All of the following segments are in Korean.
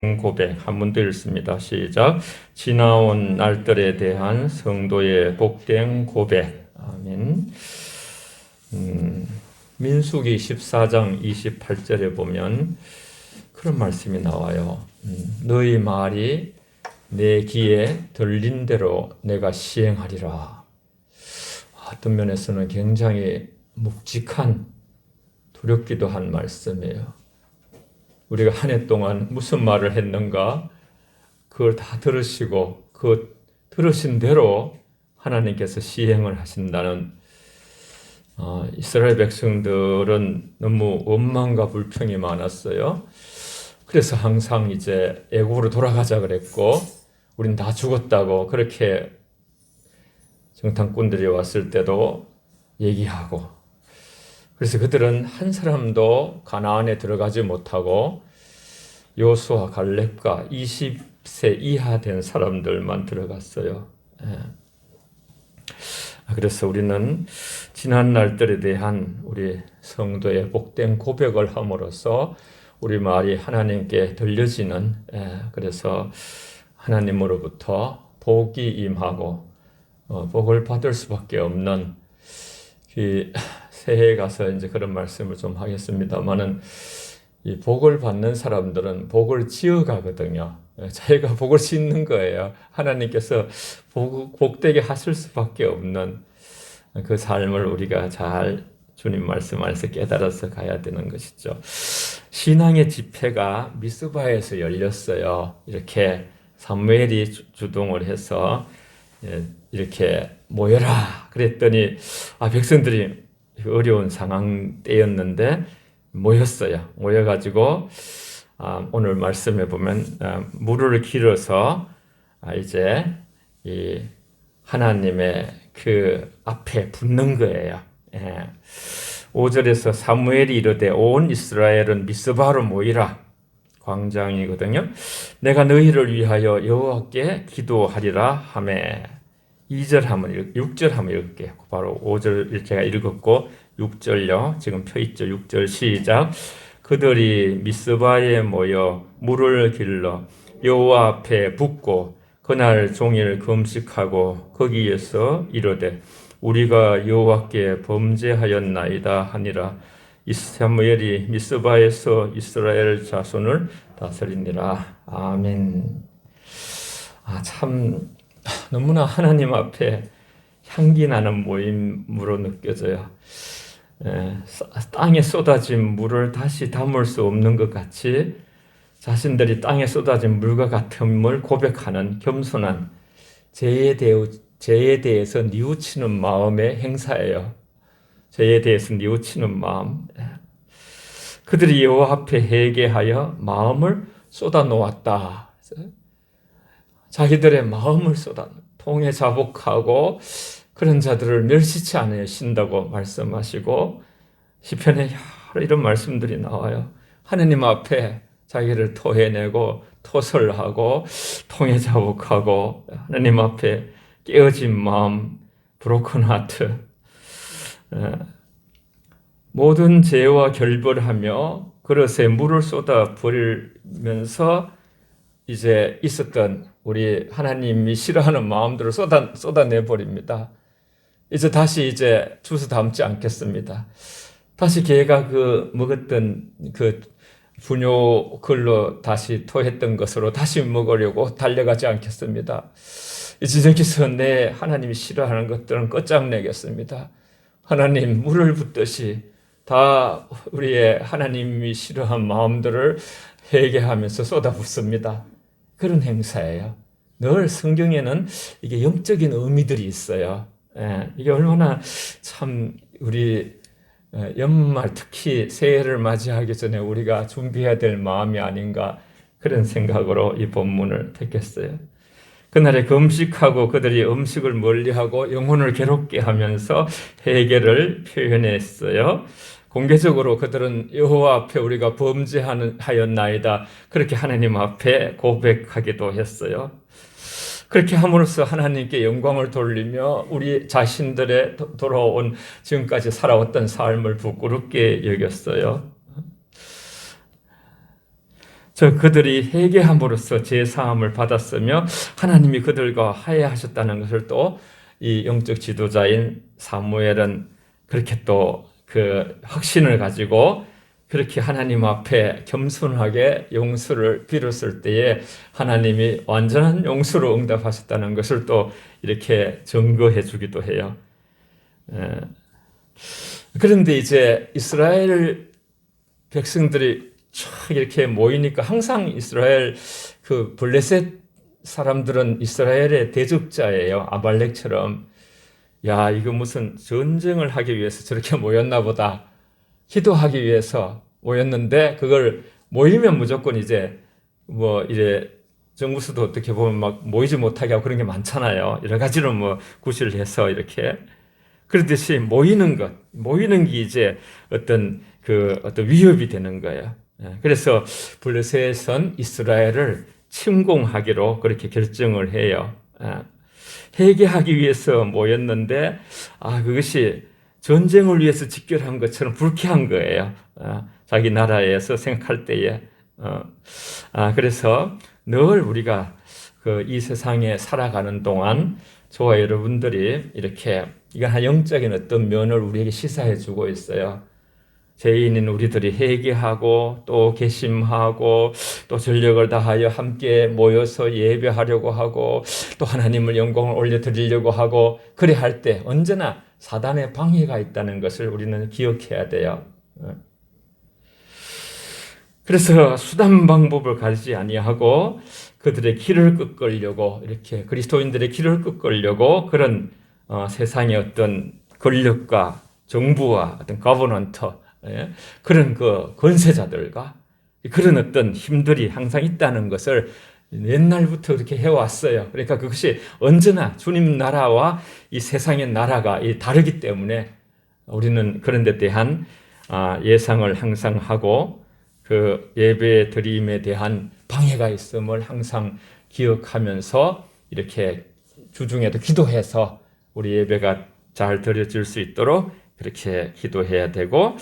고백 한 번 더 읽습니다. 시작. 지나온 날들에 대한 성도의 복된 고백. 아멘. 민수기 14장 28절에 보면 그런 말씀이 나와요. 너희 말이 내 귀에 들린 대로 내가 시행하리라. 어떤 면에서는 굉장히 묵직한 두렵기도 한 말씀이에요. 우리가 한 해 동안 무슨 말을 했는가 그걸 다 들으시고 그 들으신 대로 하나님께서 시행을 하신다는 이스라엘 백성들은 너무 원망과 불평이 많았어요. 그래서 항상 이제 애국으로 돌아가자 그랬고 우린 다 죽었다고 그렇게 정탐꾼들이 왔을 때도 얘기하고, 그래서 그들은 한 사람도 가나안에 들어가지 못하고 여호수아 갈렙과 20세 이하 된 사람들만 들어갔어요. 그래서 우리는 지난 날들에 대한 우리 성도의 복된 고백을 함으로써 우리 말이 하나님께 들려지는, 그래서 하나님으로부터 복이 임하고 복을 받을 수밖에 없는, 새해에 가서 이제 그런 말씀을 좀 하겠습니다만은, 이 복을 받는 사람들은 복을 지어가거든요. 자기가 복을 짓는 거예요. 하나님께서 복되게 하실 수밖에 없는 그 삶을 우리가 잘 주님 말씀 안에서 깨달아서 가야 되는 것이죠. 신앙의 집회가 미스바에서 열렸어요. 이렇게 사무엘이 주동을 해서 이렇게 모여라 그랬더니 백성들이 어려운 상황 때였는데 모였어요. 모여가지고 오늘 말씀해 보면 물을 길어서 이제 이 하나님의 그 앞에 붙는 거예요. 5절에서 사무엘이 이르되 온 이스라엘은 미스바로 모이라, 광장이거든요. 내가 너희를 위하여 여호와께 기도하리라 하매. 2절 한번 6절 한번 읽을게요. 바로 5절 제가 읽었고 6절요. 지금 펴 있죠. 6절 시작. 그들이 미스바에 모여 물을 길러 여호와 앞에 붓고 그날 종일 금식하고 거기에서 이르되 우리가 여호와께 범죄하였나이다 하니라. 사무엘이 미스바에서 이스라엘 자손을 다스리니라. 아멘. 참 너무나 하나님 앞에 향기 나는 모임으로 느껴져요. 땅에 쏟아진 물을 다시 담을 수 없는 것 같이 자신들이 땅에 쏟아진 물과 같음을 고백하는 겸손한 죄에 대해서 뉘우치는 마음의 행사예요. 죄에 대해서 뉘우치는 마음. 그들이 여호와 앞에 회개하여 마음을 쏟아 놓았다. 자기들의 마음을 쏟아 통에 자복하고 그런 자들을 멸시치 않으신다고 말씀하시고, 시편에 여러 이런 말씀들이 나와요. 하느님 앞에 자기를 토해내고 토설하고 통에 자복하고 하느님 앞에 깨어진 마음, 브로큰 하트, 모든 죄와 결별하며 그릇에 물을 쏟아 버리면서 이제 있었던 우리 하나님이 싫어하는 마음들을 쏟아내 버립니다. 이제 주워 담지 않겠습니다. 다시 걔가 먹었던 분뇨 걸로 다시 토했던 것으로 다시 먹으려고 달려가지 않겠습니다. 이제 저기서 내 하나님이 싫어하는 것들은 끝장내겠습니다. 하나님 물을 붓듯이 다 우리의 하나님이 싫어한 마음들을 회개하면서 쏟아붓습니다. 그런 행사예요. 늘 성경에는 이게 영적인 의미들이 있어요. 이게 얼마나 참 우리 연말 특히 새해를 맞이하기 전에 우리가 준비해야 될 마음이 아닌가, 그런 생각으로 이 본문을 택했어요. 그날에 금식하고 그들이 음식을 멀리하고 영혼을 괴롭게 하면서 회개를 표현했어요. 공개적으로 그들은 여호와 앞에 우리가 범죄하였나이다 그렇게 하나님 앞에 고백하기도 했어요. 그렇게 함으로써 하나님께 영광을 돌리며 우리 자신들의 돌아온 지금까지 살아왔던 삶을 부끄럽게 여겼어요. 그들이 회개함으로써 제사함을 받았으며 하나님이 그들과 화해하셨다는 것을 또 이 영적 지도자인 사무엘은 그렇게 또 그 확신을 가지고 그렇게 하나님 앞에 겸손하게 용서를 빌었을 때에 하나님이 완전한 용서로 응답하셨다는 것을 또 이렇게 증거해 주기도 해요. 그런데 이제 이스라엘 백성들이 쫙 이렇게 모이니까 항상 이스라엘 그 블레셋 사람들은 이스라엘의 대적자예요. 아말렉처럼. 야, 이거 무슨 전쟁을 하기 위해서 저렇게 모였나 보다. 기도하기 위해서 모였는데 그걸 모이면 무조건 이제 뭐 이제 정부수도 어떻게 보면 막 모이지 못하게 하고 그런 게 많잖아요. 여러 가지로 뭐 구실을 해서 이렇게. 그러듯이 모이는 게 이제 어떤 위협이 되는 거예요. 그래서 블레셋은 이스라엘을 침공하기로 그렇게 결정을 해요. 회개하기 위해서 모였는데 그것이 전쟁을 위해서 직결한 것처럼 불쾌한 거예요. 자기 나라에서 생각할 때에. 그래서 늘 우리가 이 세상에 살아가는 동안 저와 여러분들이 이렇게 이건 한 영적인 어떤 면을 우리에게 시사해 주고 있어요. 죄인인 우리들이 회개하고 또 개심하고 또 전력을 다하여 함께 모여서 예배하려고 하고 또 하나님을 영광을 올려드리려고 하고 그래 할 때 언제나 사단의 방해가 있다는 것을 우리는 기억해야 돼요. 그래서 수단 방법을 가리지 아니하고 그들의 길을 끄끌려고 이렇게 그리스도인들의 길을 끄끌려고 그런 세상의 어떤 권력과 정부와 어떤 거버넌트 그런 그 권세자들과 그런 어떤 힘들이 항상 있다는 것을 옛날부터 그렇게 해왔어요. 그러니까 그것이 언제나 주님 나라와 이 세상의 나라가 다르기 때문에 우리는 그런 데 대한 예상을 항상 하고 그 예배 드림에 대한 방해가 있음을 항상 기억하면서 이렇게 주중에도 기도해서 우리 예배가 잘 드려질 수 있도록 그렇게 기도해야 되고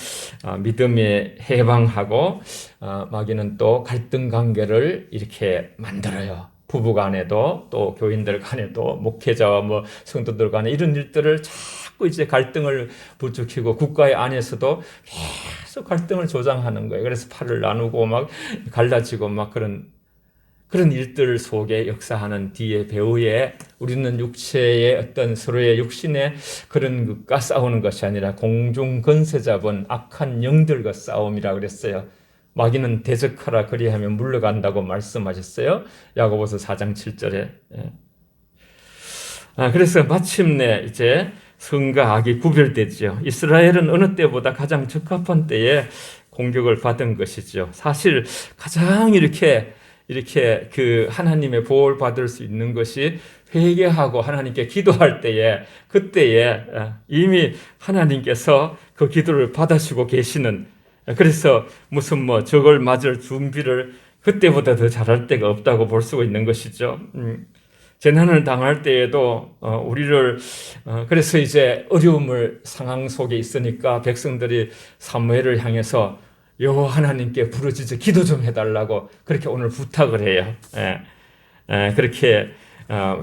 믿음에 해방하고 마귀는 또 갈등 관계를 이렇게 만들어요. 부부 간에도 또 교인들 간에도 목회자와 뭐 성도들 간에 이런 일들을 자꾸 이제 갈등을 부추기고 국가의 안에서도 계속 갈등을 조장하는 거예요. 그래서 팔을 나누고 막 갈라지고 막 그런 일들 속에 역사하는 뒤에 배후에 우리는 육체의 어떤 서로의 육신의 그런 것과 싸우는 것이 아니라 공중 권세자본 악한 영들과 싸움이라 그랬어요. 마귀는 대적하라 그리하면 물러간다고 말씀하셨어요. 야고보서 4장 7절에. 그래서 마침내 이제 선과 악이 구별되죠. 이스라엘은 어느 때보다 가장 적합한 때에 공격을 받은 것이죠. 사실 가장 이렇게 그 하나님의 보호를 받을 수 있는 것이 회개하고 하나님께 기도할 때에 그때에 이미 하나님께서 그 기도를 받으시고 계시는 그래서 무슨 뭐 저걸 맞을 준비를 그때보다 더 잘할 때가 없다고 볼 수가 있는 것이죠. 재난을 당할 때에도 우리를 그래서 이제 어려움을 상황 속에 있으니까 백성들이 사무엘을 향해서 여호와 하나님께 부르짖어 기도 좀 해달라고 그렇게 오늘 부탁을 해요. 그렇게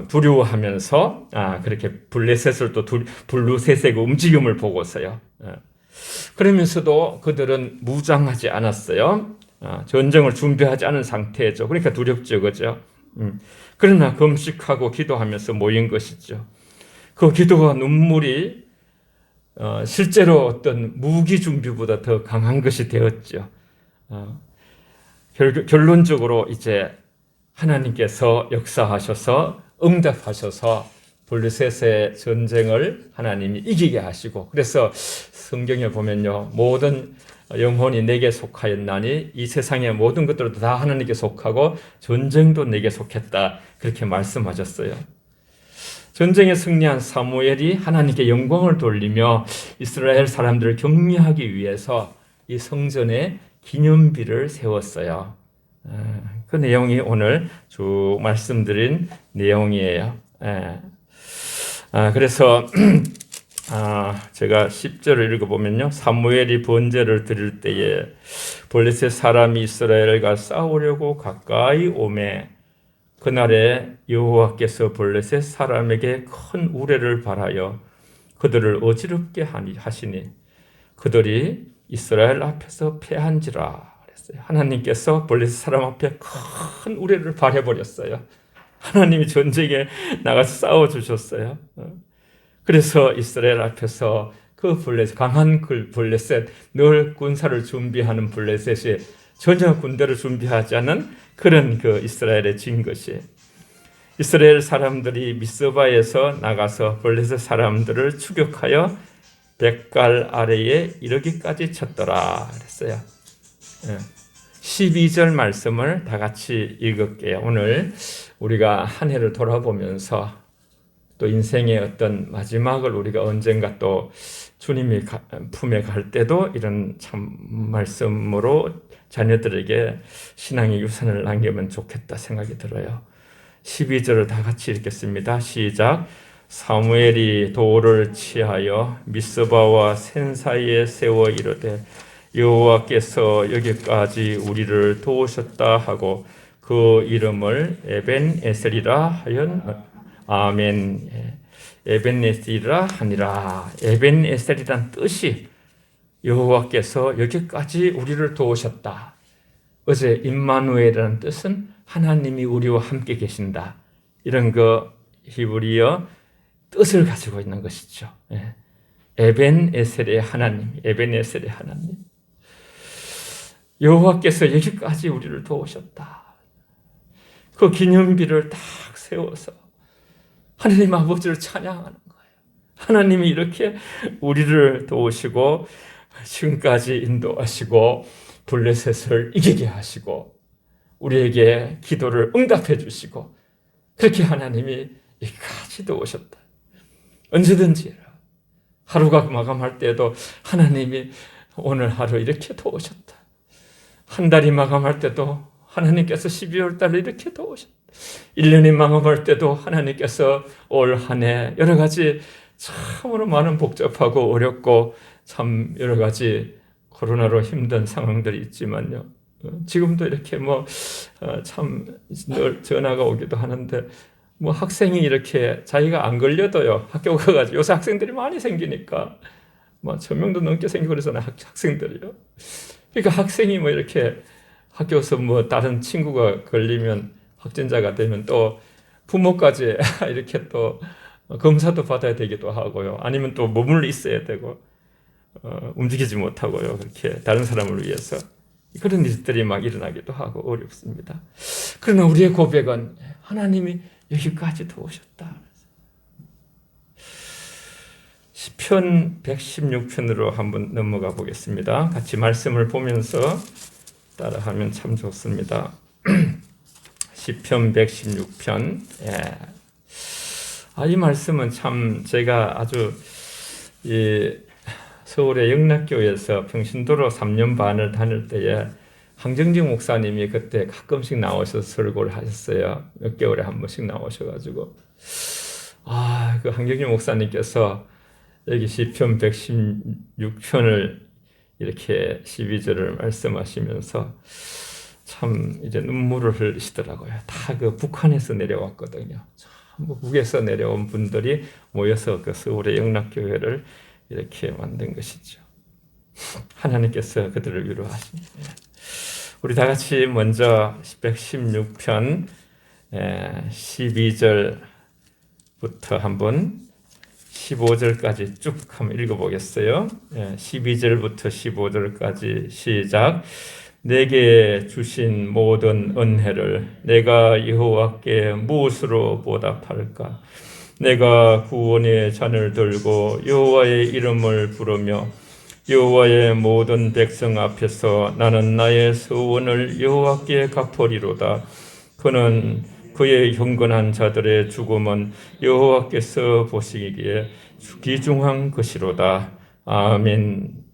두려워하면서 그렇게 블레셋을 또 블루셋의 움직임을 보고서요. 그러면서도 그들은 무장하지 않았어요. 전쟁을 준비하지 않은 상태죠. 그러니까 두렵죠, 그죠? 그러나 금식하고 기도하면서 모인 것이죠. 그 기도와 눈물이 실제로 어떤 무기 준비보다 더 강한 것이 되었죠. 결론적으로 이제 하나님께서 역사하셔서 응답하셔서 블레셋의 전쟁을 하나님이 이기게 하시고 그래서 성경에 보면요 모든 영혼이 내게 속하였나니 이 세상의 모든 것들도 다 하나님께 속하고 전쟁도 내게 속했다 그렇게 말씀하셨어요. 전쟁에 승리한 사무엘이 하나님께 영광을 돌리며 이스라엘 사람들을 격려하기 위해서 이 성전에 기념비를 세웠어요. 그 내용이 오늘 쭉 말씀드린 내용이에요. 그래서 제가 10절을 읽어보면요. 사무엘이 번제를 드릴 때에 블레셋 사람이 이스라엘과 싸우려고 가까이 오매 그날에 여호와께서 블레셋 사람에게 큰 우레를 발하여 그들을 어지럽게 하시니 그들이 이스라엘 앞에서 패한지라 그랬어요. 하나님께서 블레셋 사람 앞에 큰 우레를 발해버렸어요. 하나님이 전쟁에 나가서 싸워주셨어요. 그래서 이스라엘 앞에서 그 블레셋, 강한 그 블레셋, 늘 군사를 준비하는 블레셋이 전혀 군대를 준비하지 않은 그런 그 이스라엘에 진 것이, 이스라엘 사람들이 미스바에서 나가서 블레셋 사람들을 추격하여 백갈 아래에 이르기까지 쳤더라 그랬어요. 12절 말씀을 다 같이 읽을게요. 오늘 우리가 한 해를 돌아보면서 또 인생의 어떤 마지막을 우리가 언젠가 또 주님이 품에 갈 때도 이런 참 말씀으로 자녀들에게 신앙의 유산을 남기면 좋겠다 생각이 들어요. 12절을 다 같이 읽겠습니다. 시작. 사무엘이 돌을 취하여 미스바와 센 사이에 세워 이르되 여호와께서 여기까지 우리를 도우셨다 하고 그 이름을 에벤에셀이라 하연 아멘. 에벤에셀이라 하니라. 에벤에셀이란 뜻이 여호와께서 여기까지 우리를 도우셨다. 어제 임마누엘이라는 뜻은 하나님이 우리와 함께 계신다. 이런 거 히브리어 뜻을 가지고 있는 것이죠. 에벤에셀의 하나님, 에벤에셀의 하나님. 여호와께서 여기까지 우리를 도우셨다. 그 기념비를 딱 세워서 하나님 아버지를 찬양하는 거예요. 하나님이 이렇게 우리를 도우시고 지금까지 인도하시고 블레셋을 이기게 하시고 우리에게 기도를 응답해 주시고 그렇게 하나님이 여기까지 도우셨다. 언제든지 하루가 마감할 때도 하나님이 오늘 하루 이렇게 도우셨다. 한 달이 마감할 때도 하나님께서 12월 달에 이렇게 도우셨다. 1년이 마감할 때도 하나님께서 올 한 해 여러 가지 참으로 많은 복잡하고 어렵고 참 여러 가지 코로나로 힘든 상황들이 있지만요. 지금도 이렇게 참 늘 전화가 오기도 하는데 학생이 이렇게 자기가 안 걸려도요. 학교 가가지고 요새 학생들이 많이 생기니까 1000명도 넘게 생기고 그러잖아요. 학생들이요. 그러니까 학생이 이렇게 학교에서 다른 친구가 걸리면 확진자가 되면 또 부모까지 이렇게 또 검사도 받아야 되기도 하고요. 아니면 또 머물러 있어야 되고 움직이지 못하고요. 그렇게 다른 사람을 위해서 그런 일들이 막 일어나기도 하고 어렵습니다. 그러나 우리의 고백은 하나님이 여기까지 도우셨다. 시편 116편으로 한번 넘어가 보겠습니다. 같이 말씀을 보면서 따라하면 참 좋습니다. 시편 116편. 이 말씀은 참 제가 아주 서울의 영락교회에서 평신도로 3년 반을 다닐 때에 황정직 목사님이 그때 가끔씩 나오셔서 설교를 하셨어요. 몇 개월에 한 번씩 나오셔가지고 그 황정직 목사님께서 여기 시편 116편을 이렇게 12절을 말씀하시면서 참 이제 눈물을 흘리시더라고요. 다 그 북한에서 내려왔거든요. 전부 북에서 내려온 분들이 모여서 그 서울의 영락교회를 이렇게 만든 것이죠. 하나님께서 그들을 위로하십니다. 우리 다 같이 먼저 116편 12절부터 한번 15절까지 쭉 한번 읽어보겠어요. 12절부터 15절까지 시작. 내게 주신 모든 은혜를 내가 여호와께 무엇으로 보답할까? 내가 구원의 잔을 들고 여호와의 이름을 부르며 여호와의 모든 백성 앞에서 나는 나의 서원을 여호와께 갚으리로다. 그는 그의 경건한 자들의 죽음은 여호와께서 보시기에 귀중한 것이로다. 아멘.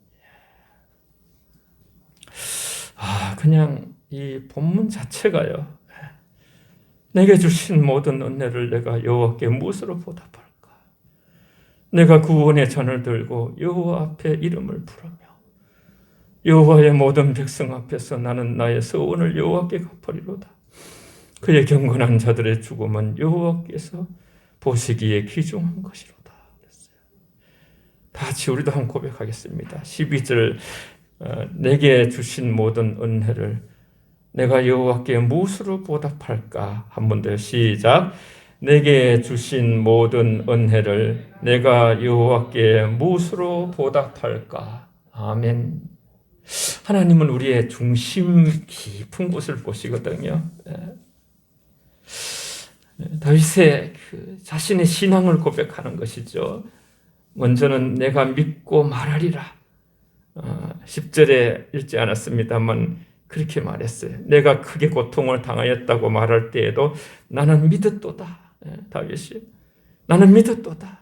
그냥 이 본문 자체가요. 내게 주신 모든 은혜를 내가 여호와께 무엇으로 보답할까? 내가 구원의 잔을 들고 여호와 앞에 이름을 부르며 여호와의 모든 백성 앞에서 나는 나의 서원을 여호와께 갚으리로다. 그의 경건한 자들의 죽음은 여호와께서 보시기에 귀중한 것이로다. 그랬어요. 다 같이 우리도 한번 고백하겠습니다. 12절 내게 주신 모든 은혜를 내가 여호와께 무엇으로 보답할까? 한 번 더 시작. 내게 주신 모든 은혜를 내가 여호와께 무엇으로 보답할까? 아멘. 하나님은 우리의 중심 깊은 곳을 보시거든요. 다윗의 자신의 신앙을 고백하는 것이죠. 먼저는 내가 믿고 말하리라. 10절에 읽지 않았습니다만 그렇게 말했어요. 내가 크게 고통을 당하였다고 말할 때에도 나는 믿었도다. 다윗이 나는 믿었도다.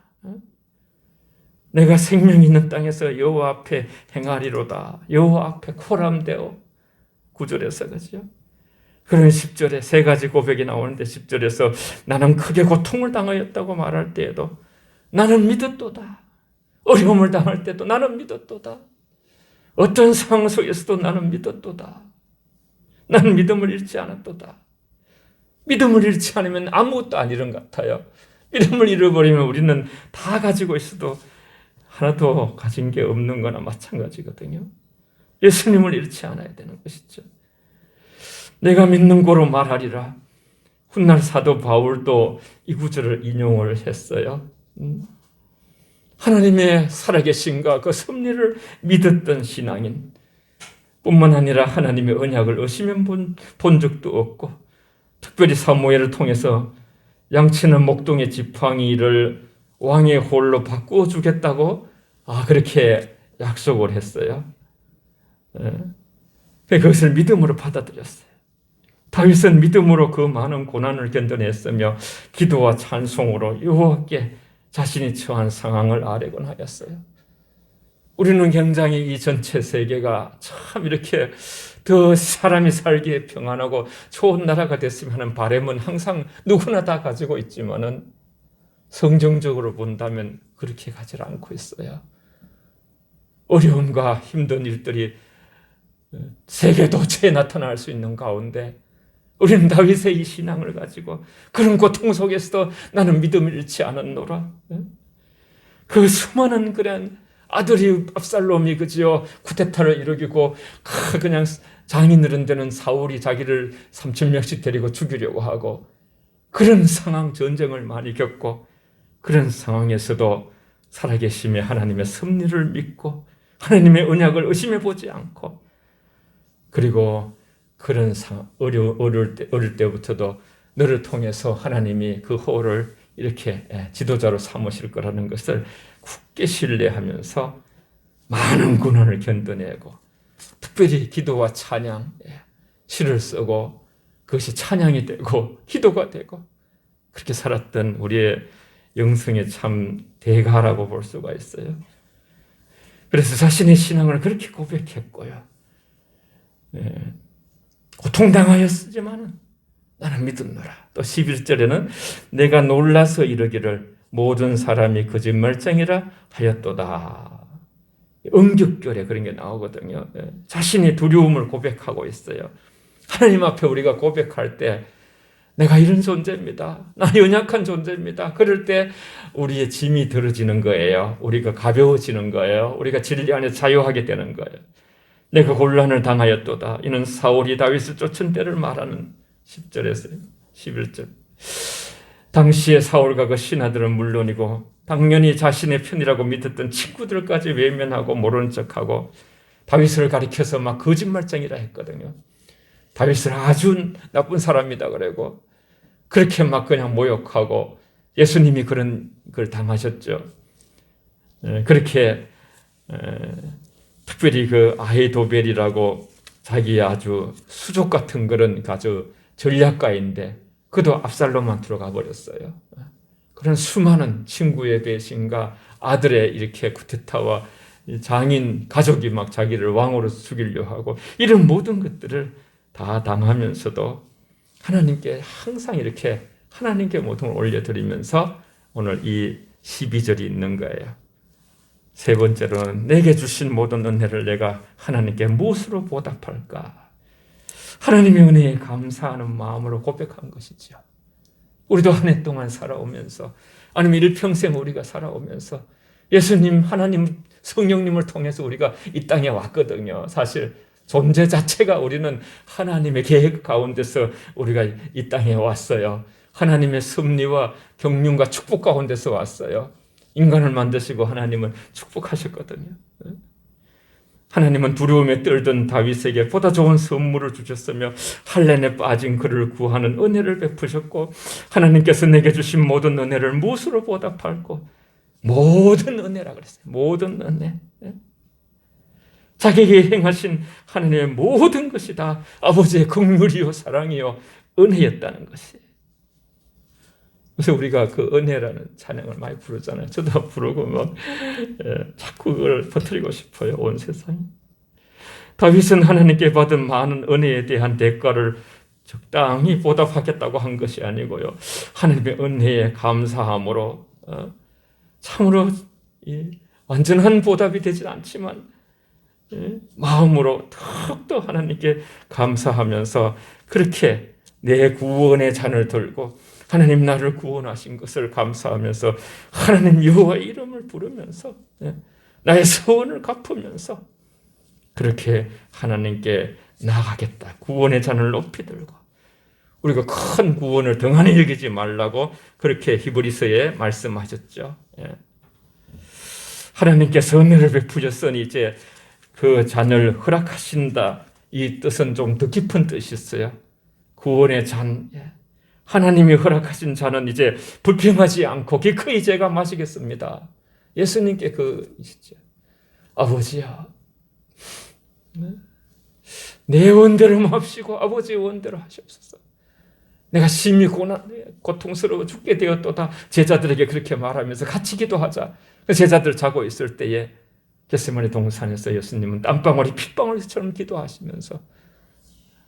내가 생명 있는 땅에서 여호와 앞에 행하리로다. 여호와 앞에 코람되어 9절에서 그죠? 그런 10절에 세 가지 고백이 나오는데 10절에서 나는 크게 고통을 당하였다고 말할 때에도 나는 믿었도다. 어려움을 당할 때도 나는 믿었도다. 어떤 상황 속에서도 나는 믿었도다. 나는 믿음을 잃지 않았도다. 믿음을 잃지 않으면 아무것도 아니런 것 같아요. 믿음을 잃어버리면 우리는 다 가지고 있어도 하나도 가진 게 없는 거나 마찬가지거든요. 예수님을 잃지 않아야 되는 것이죠. 내가 믿는 고로 말하리라. 훗날 사도 바울도 이 구절을 인용을 했어요. 하나님의 살아계신과 그 섭리를 믿었던 신앙인 뿐만 아니라 하나님의 언약을 의심해 본 적도 없고 특별히 사무엘을 통해서 양치는 목동의 지팡이를 왕의 홀로 바꾸어 주겠다고 그렇게 약속을 했어요. 그것을 믿음으로 받아들였어요. 다윗은 믿음으로 그 많은 고난을 견뎌냈으며 기도와 찬송으로 여호와께 자신이 처한 상황을 아뢰곤 하였어요. 우리는 굉장히 이 전체 세계가 참 이렇게 더 사람이 살기에 평안하고 좋은 나라가 됐으면 하는 바람은 항상 누구나 다 가지고 있지만은 성경적으로 본다면 그렇게 가지 않고 있어요. 어려움과 힘든 일들이 세계 도처에 나타날 수 있는 가운데 우리는 다윗의 이 신앙을 가지고 그런 고통 속에서도 나는 믿음을 잃지 않았노라. 그 수많은 그런 아들이 압살롬이 그지요 쿠데타를 일으키고 그냥 장인어른 되는 사울이 자기를 3,000명씩 데리고 죽이려고 하고 그런 상황 전쟁을 많이 겪고 그런 상황에서도 살아계심의 하나님의 섭리를 믿고 하나님의 언약을 의심해 보지 않고 그리고 그런 어릴 때부터도 너를 통해서 하나님이 그 호를 이렇게 지도자로 삼으실 거라는 것을 굳게 신뢰하면서 많은 고난을 견뎌내고 특별히 기도와 찬양, 시를 쓰고 그것이 찬양이 되고 기도가 되고 그렇게 살았던 우리의 영성의 참 대가라고 볼 수가 있어요. 그래서 자신의 신앙을 그렇게 고백했고요. 고통당하였지만 나는 믿었노라. 또 11절에는 내가 놀라서 이르기를 모든 사람이 거짓말쟁이라 하였도다. 응격결에 그런 게 나오거든요. 자신의 두려움을 고백하고 있어요. 하나님 앞에 우리가 고백할 때 내가 이런 존재입니다. 나 연약한 존재입니다. 그럴 때 우리의 짐이 덜어지는 거예요. 우리가 가벼워지는 거예요. 우리가 진리 안에 자유하게 되는 거예요. 내가 곤란을 당하였도다. 이는 사울이 다윗을 쫓은 때를 말하는 10절에서 11절. 당시에 사울과 그 신하들은 물론이고 당연히 자신의 편이라고 믿었던 친구들까지 외면하고 모른 척하고 다윗을 가리켜서 막 거짓말쟁이라 했거든요. 다윗을 아주 나쁜 사람이다 그러고 그렇게 막 그냥 모욕하고 예수님이 그런 걸 당하셨죠. 그렇게 특별히 그 아히도벨이라고 자기 아주 수족 같은 그런 아주 전략가인데 그도 압살롬만 들어가 버렸어요. 그런 수많은 친구의 배신과 아들의 이렇게 쿠데타와 장인 가족이 막 자기를 왕으로 죽이려 하고 이런 모든 것들을 다 당하면서도 하나님께 항상 이렇게 하나님께 모든 걸 올려드리면서 오늘 이 12절이 있는 거예요. 세 번째로는 내게 주신 모든 은혜를 내가 하나님께 무엇으로 보답할까? 하나님의 은혜에 감사하는 마음으로 고백한 것이죠. 우리도 한 해 동안 살아오면서 아니면 일평생 우리가 살아오면서 예수님, 하나님, 성령님을 통해서 우리가 이 땅에 왔거든요. 사실 존재 자체가 우리는 하나님의 계획 가운데서 우리가 이 땅에 왔어요. 하나님의 섭리와 경륜과 축복 가운데서 왔어요. 인간을 만드시고 하나님은 축복하셨거든요. 하나님은 두려움에 떨던 다윗에게 보다 좋은 선물을 주셨으며 할례에 빠진 그를 구하는 은혜를 베푸셨고 하나님께서 내게 주신 모든 은혜를 무엇으로 보답할고 모든 은혜라 그랬어요. 모든 은혜. 자기에게 행하신 하나님의 모든 것이 다 아버지의 긍휼이요 사랑이요 은혜였다는 것이. 그래서 우리가 그 은혜라는 찬양을 많이 부르잖아요. 저도 부르고 막 자꾸 그걸 퍼뜨리고 싶어요. 온 세상에. 다윗은 하나님께 받은 많은 은혜에 대한 대가를 적당히 보답하겠다고 한 것이 아니고요. 하나님의 은혜에 감사함으로 참으로 완전한 보답이 되진 않지만 마음으로 더욱더 하나님께 감사하면서 그렇게 내 구원의 잔을 들고 하나님 나를 구원하신 것을 감사하면서 하나님 여호와의 이름을 부르면서 나의 소원을 갚으면서 그렇게 하나님께 나아가겠다. 구원의 잔을 높이 들고 우리가 큰 구원을 등한히 여기지 말라고 그렇게 히브리서에 말씀하셨죠. 하나님께서 은혜를 베푸셨으니 이제 그 잔을 허락하신다. 이 뜻은 좀 더 깊은 뜻이 있어요. 구원의 잔. 하나님이 허락하신 잔은 이제 불평하지 않고 기꺼이 제가 마시겠습니다. 예수님께 그이시죠. 아버지야, 내 원대로 맙시고 아버지의 원대로 하시옵소서. 내가 심히 고통스러워 죽게 되었도다. 제자들에게 그렇게 말하면서 같이 기도하자. 제자들 자고 있을 때에 겟세마네 동산에서 예수님은 땀방울이 핏방울처럼 기도하시면서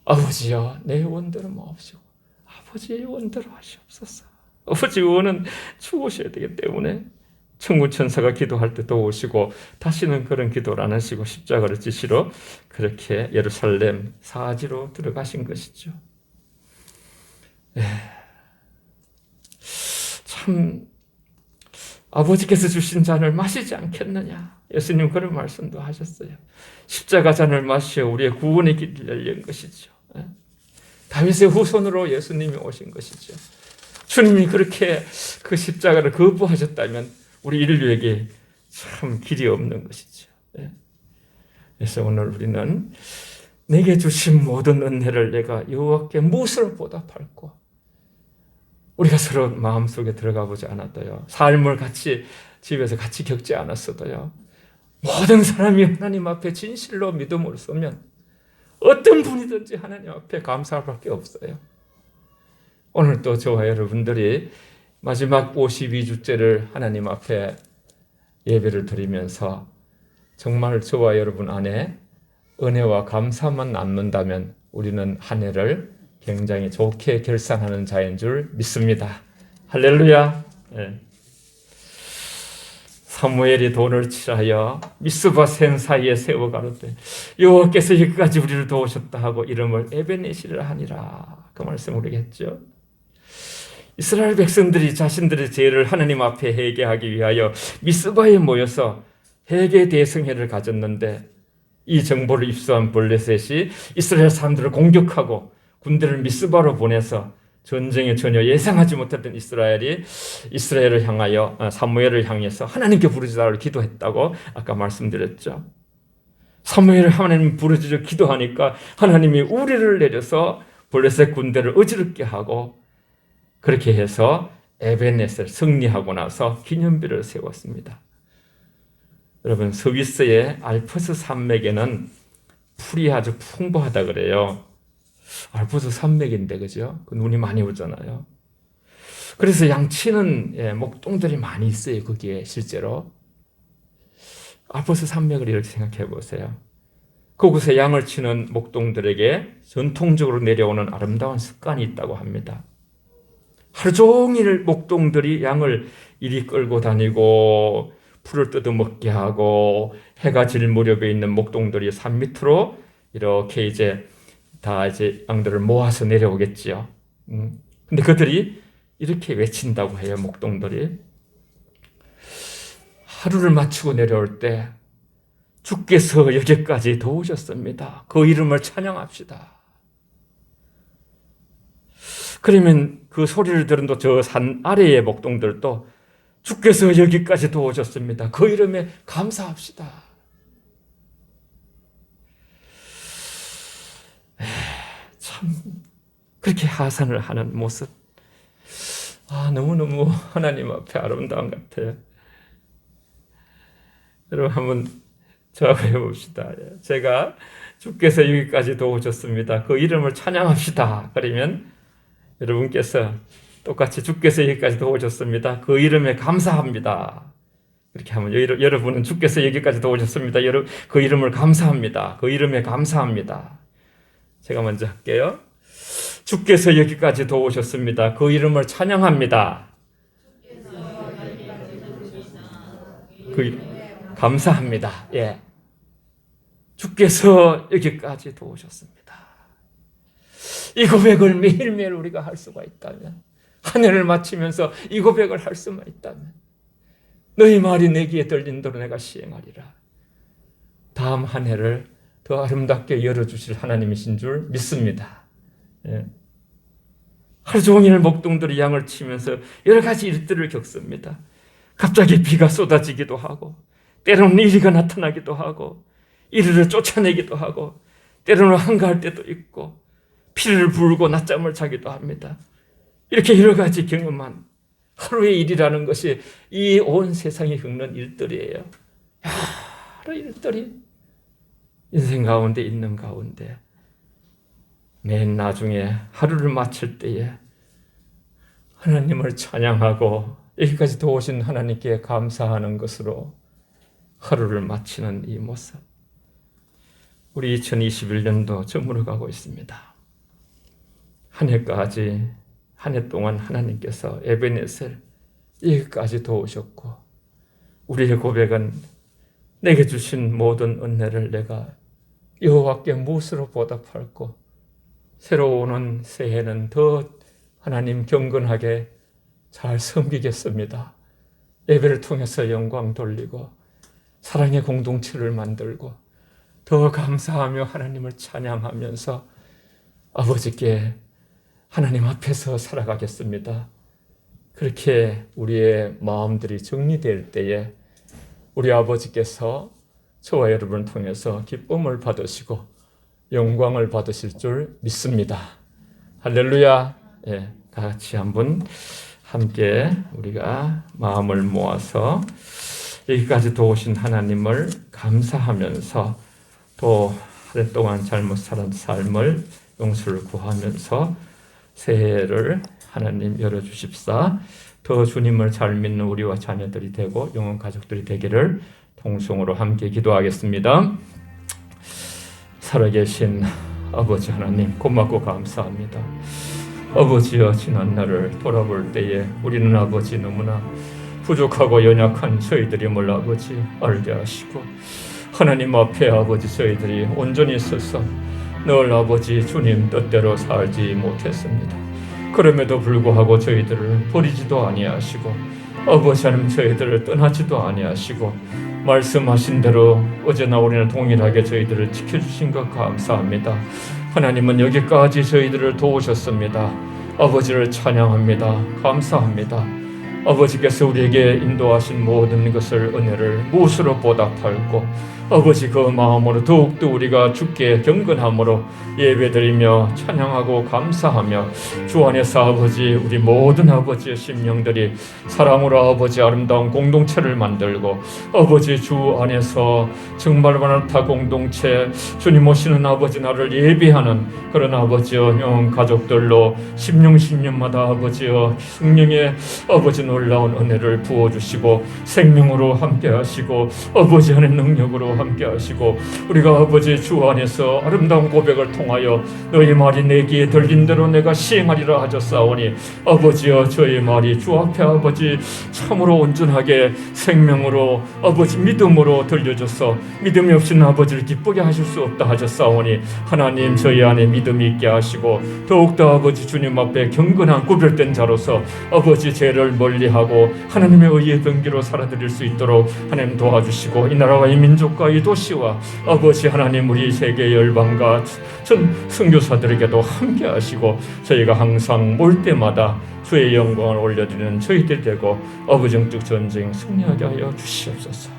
아버지여 내 원대로 마옵시고 아버지의 원대로 하시옵소서. 아버지의 원은 죽으셔야 되기 때문에 천군 천사가 기도할 때 도우시고 다시는 그런 기도를 안 하시고 십자가를 지시러 그렇게 예루살렘 사지로 들어가신 것이죠. 참 아버지께서 주신 잔을 마시지 않겠느냐. 예수님 그런 말씀도 하셨어요. 십자가 잔을 마시어 우리의 구원의 길이 열린 것이죠. 다윗의 후손으로 예수님이 오신 것이죠. 주님이 그렇게 그 십자가를 거부하셨다면 우리 인류에게 참 길이 없는 것이죠. 그래서 오늘 우리는 내게 주신 모든 은혜를 내가 여호와께 무엇으로 보답할꼬? 우리가 서로 마음속에 들어가 보지 않았어요. 삶을 같이 집에서 같이 겪지 않았어도요. 모든 사람이 하나님 앞에 진실로 믿음으로 서면 어떤 분이든지 하나님 앞에 감사할 밖에 없어요. 오늘 또 저와 여러분들이 마지막 52주째를 하나님 앞에 예배를 드리면서 정말 저와 여러분 안에 은혜와 감사만 남는다면 우리는 한 해를 굉장히 좋게 결산하는 자인 줄 믿습니다. 할렐루야. 사무엘이 돈을 칠하여 미스바 샘 사이에 세워 가로되 여호와께서 여기까지 우리를 도우셨다 하고 이름을 에베네시를 하니라. 그 말씀 우리가 했죠. 이스라엘 백성들이 자신들의 죄를 하나님 앞에 회개하기 위하여 미스바에 모여서 회개 대성회를 가졌는데 이 정보를 입수한 블레셋이 이스라엘 사람들을 공격하고 군대를 미스바로 보내서 전쟁에 전혀 예상하지 못했던 이스라엘이 이스라엘을 향하여 사무엘을 향해서 하나님께 부르짖으라고 기도했다고 아까 말씀드렸죠. 사무엘을 하나님 부르짖어 기도하니까 하나님이 우리를 내려서 블레셋 군대를 어지럽게 하고 그렇게 해서 에벤에셀 승리하고 나서 기념비를 세웠습니다. 여러분 스위스의 알프스 산맥에는 풀이 아주 풍부하다 그래요. 알프스 산맥인데 그죠? 그 눈이 많이 오잖아요. 그래서 양치는 목동들이 많이 있어요. 거기에 실제로 알프스 산맥을 이렇게 생각해 보세요. 그곳에 양을 치는 목동들에게 전통적으로 내려오는 아름다운 습관이 있다고 합니다. 하루 종일 목동들이 양을 이리 끌고 다니고 풀을 뜯어먹게 하고 해가 질 무렵에 있는 목동들이 산 밑으로 이렇게 이제 다 이제 양들을 모아서 내려오겠지요. 근데 그들이 이렇게 외친다고 해요. 목동들이 하루를 마치고 내려올 때 주께서 여기까지 도우셨습니다. 그 이름을 찬양합시다. 그러면 그 소리를 들은 또 저 산 아래의 목동들도 주께서 여기까지 도우셨습니다. 그 이름에 감사합시다. 참 그렇게 하산을 하는 모습, 너무너무 하나님 앞에 아름다운 것 같아요. 여러분 한번 저하고 해봅시다. 제가 주께서 여기까지 도우셨습니다. 그 이름을 찬양합시다. 그러면 여러분께서 똑같이 주께서 여기까지 도우셨습니다. 그 이름에 감사합니다. 이렇게 하면 여러분은 주께서 여기까지 도우셨습니다. 그 이름을 감사합니다. 그 이름에 감사합니다. 제가 먼저 할게요. 주께서 여기까지 도우셨습니다. 그 이름을 찬양합니다. 감사합니다. 예. 주께서 여기까지 도우셨습니다. 이 고백을 매일매일 우리가 할 수가 있다면, 한 해를 마치면서 이 고백을 할 수만 있다면, 너희 말이 내 귀에 들린 대로 내가 시행하리라. 다음 한 해를 더 아름답게 열어주실 하나님이신 줄 믿습니다. 예. 하루 종일 목동들이 양을 치면서 여러 가지 일들을 겪습니다. 갑자기 비가 쏟아지기도 하고, 때로는 이리가 나타나기도 하고, 이리를 쫓아내기도 하고, 때로는 한가할 때도 있고, 피를 불고 낮잠을 자기도 합니다. 이렇게 여러 가지 경험한 하루의 일이라는 것이 이 온 세상에 겪는 일들이에요. 여러 일들이 인생 가운데 있는 가운데 맨 나중에 하루를 마칠 때에 하나님을 찬양하고 여기까지 도우신 하나님께 감사하는 것으로 하루를 마치는 이 모습. 우리 2021년도 저물어가고 있습니다. 한 해 동안 하나님께서 에베네셀 여기까지 도우셨고, 우리의 고백은 내게 주신 모든 은혜를 내가 여호와께 무엇으로 보답할고, 새로 오는 새해는 더 하나님 경건하게 잘 섬기겠습니다. 예배를 통해서 영광 돌리고 사랑의 공동체를 만들고 더 감사하며 하나님을 찬양하면서 아버지께 하나님 앞에서 살아가겠습니다. 그렇게 우리의 마음들이 정리될 때에 우리 아버지께서 저와 여러분을 통해서 기쁨을 받으시고 영광을 받으실 줄 믿습니다. 할렐루야. 예, 다 같이 한번 함께 우리가 마음을 모아서 여기까지 도우신 하나님을 감사하면서 또 한 해 동안 잘못 살은 삶을 용서를 구하면서 새해를 하나님 열어주십사 더 주님을 잘 믿는 우리와 자녀들이 되고 영혼 가족들이 되기를 통성으로 함께 기도하겠습니다. 살아계신 아버지 하나님 고맙고 감사합니다. 아버지여, 지난 날을 돌아볼 때에 우리는 아버지 너무나 부족하고 연약한 저희들임을 아버지 알게 하시고, 하나님 앞에 아버지 저희들이 온전히 서서 늘 아버지 주님 뜻대로 살지 못했습니다. 그럼에도 불구하고 저희들을 버리지도 아니하시고 아버지 하나님 저희들을 떠나지도 아니하시고 말씀하신 대로 어제나 오늘이나 동일하게 저희들을 지켜주신 것 감사합니다. 하나님은 여기까지 저희들을 도우셨습니다. 아버지를 찬양합니다. 감사합니다. 아버지께서 우리에게 인도하신 모든 것을 은혜를 무엇으로 보답할고, 아버지 그 마음으로 더욱더 우리가 주께 경건함으로 예배드리며 찬양하고 감사하며 주 안에서 아버지 우리 모든 아버지의 심령들이 사랑으로 아버지 아름다운 공동체를 만들고, 아버지 주 안에서 정말 완악한 공동체, 주님 오시는 아버지 나를 예비하는 그런 아버지여 영 가족들로 10년 10년마다 아버지여 성령의 아버지 놀라운 은혜를 부어주시고 생명으로 함께하시고 아버지 안의 능력으로 함께하시고 우리가 아버지 주 안에서 아름다운 고백을 통하여 너희 말이 내 귀에 들린 대로 내가 시행하리라 하셨사오니 아버지여 저희 말이 주 앞에 아버지 참으로 온전하게 생명으로 아버지 믿음으로 들려줘서 믿음이 없이는 아버지를 기쁘게 하실 수 없다 하셨사오니 하나님 저희 안에 믿음이 있게 하시고 더욱더 아버지 주님 앞에 경건한 구별된 자로서 아버지 죄를 멀리하고 하나님의 의의 병기로 살아드릴 수 있도록 하나님 도와주시고 이 나라와 이 민족과 이 도시와 아버지 하나님 우리 세계 열방과 전 선교사들에게도 함께 하시고 저희가 항상 올 때마다 주의 영광을 올려드리는 저희들 되고 아버지 영적 전쟁 승리하게 하여 주시옵소서.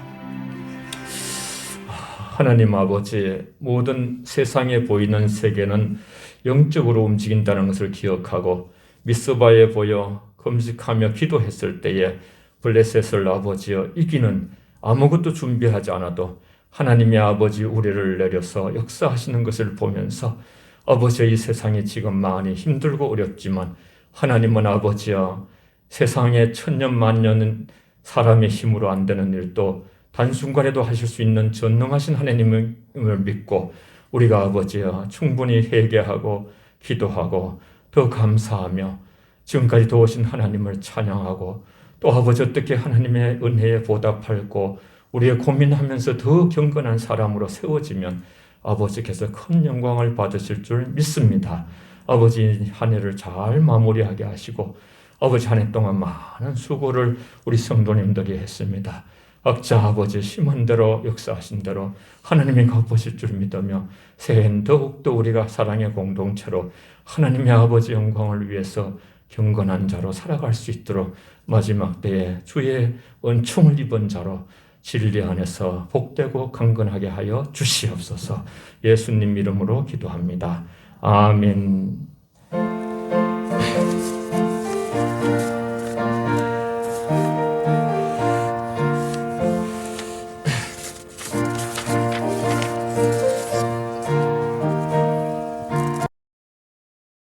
하나님 아버지 모든 세상에 보이는 세계는 영적으로 움직인다는 것을 기억하고 미스바에 보여 금식하며 기도했을 때에 블레셋을 아버지여 이기는 아무것도 준비하지 않아도 하나님의 아버지 우리를 내려서 역사하시는 것을 보면서 아버지 이 세상이 지금 많이 힘들고 어렵지만 하나님은 아버지여 세상에 천년만년은 사람의 힘으로 안 되는 일도 단순간에도 하실 수 있는 전능하신 하나님을 믿고 우리가 아버지여 충분히 회개하고 기도하고 더 감사하며 지금까지 도우신 하나님을 찬양하고 또 아버지 어떻게 하나님의 은혜에 보답하고 우리의 고민하면서 더 경건한 사람으로 세워지면 아버지께서 큰 영광을 받으실 줄 믿습니다. 아버지 한 해를 잘 마무리하게 하시고 아버지 한 해 동안 많은 수고를 우리 성도님들이 했습니다. 각자 아버지 심은 대로 역사하신 대로 하나님이 갚으실 줄 믿으며 새해엔 더욱더 우리가 사랑의 공동체로 하나님의 아버지 영광을 위해서 경건한 자로 살아갈 수 있도록 마지막 때에 주의 은총을 입은 자로 진리 안에서 복되고 강건하게 하여 주시옵소서. 예수님 이름으로 기도합니다. 아멘.